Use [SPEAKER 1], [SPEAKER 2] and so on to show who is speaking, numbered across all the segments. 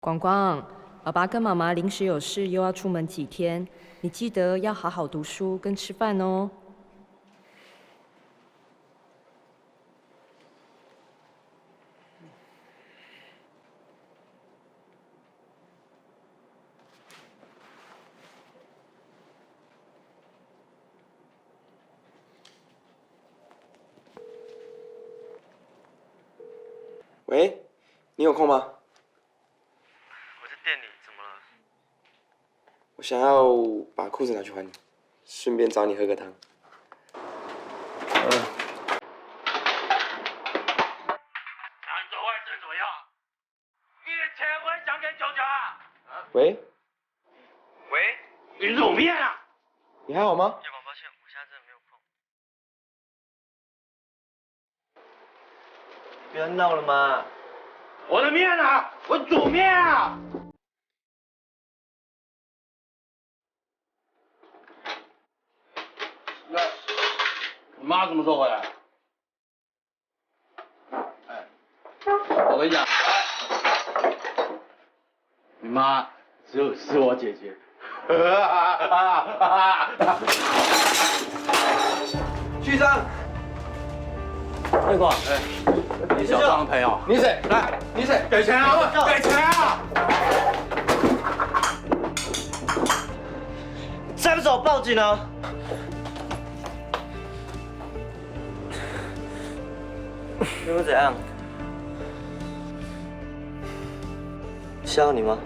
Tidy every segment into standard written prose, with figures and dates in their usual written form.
[SPEAKER 1] 光光，爸爸跟妈妈临时有事，又要出门几天，你记得要好好读书跟吃饭哦。
[SPEAKER 2] 喂，你有空吗？
[SPEAKER 3] 我在店里，怎么了？
[SPEAKER 2] 我想要把裤子拿去还你，顺便找你喝个汤。
[SPEAKER 3] 男左外正左右，你的钱会讲给舅舅啊？
[SPEAKER 2] 喂，
[SPEAKER 3] 你怎么变啊？
[SPEAKER 2] 你还好吗？
[SPEAKER 3] 夜广，抱歉，我现在真的没有空。不要闹了嘛！我的面啊，我煮面啊！那你妈什么时候回来？哎，我跟你讲，你妈是我姐姐。
[SPEAKER 2] 局长，
[SPEAKER 3] 月光，你小张的朋友，
[SPEAKER 2] 你谁？
[SPEAKER 3] 来，
[SPEAKER 2] 你谁？
[SPEAKER 3] 给钱啊！给钱啊！
[SPEAKER 4] 再不走，报警啊！你们怎样？是要你吗？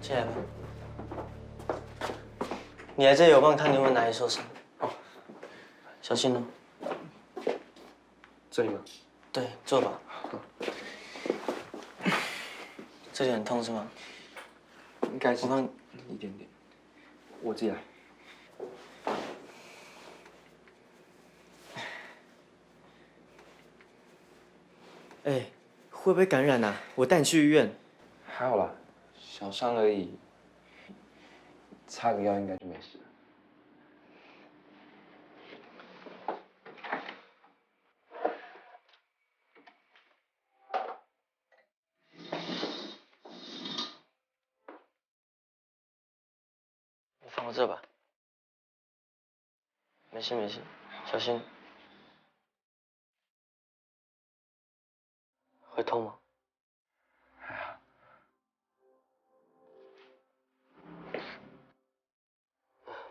[SPEAKER 4] 进来吧。你来这里，我帮你看你有没有哪里受伤。哦，小心哦。
[SPEAKER 2] 这里吗？
[SPEAKER 4] 对，坐吧。这里很痛是吗？
[SPEAKER 2] 应该是
[SPEAKER 4] 我帮你
[SPEAKER 2] 一点点，我自己来。
[SPEAKER 4] 哎，会不会感染啊？我带你去医院。
[SPEAKER 2] 还好啦，小伤而已，擦个药应该就没事了。
[SPEAKER 4] 你放我这吧。没事没事，小心。会痛吗？
[SPEAKER 2] 还好。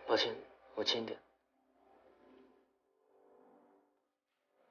[SPEAKER 4] 抱歉，我轻点。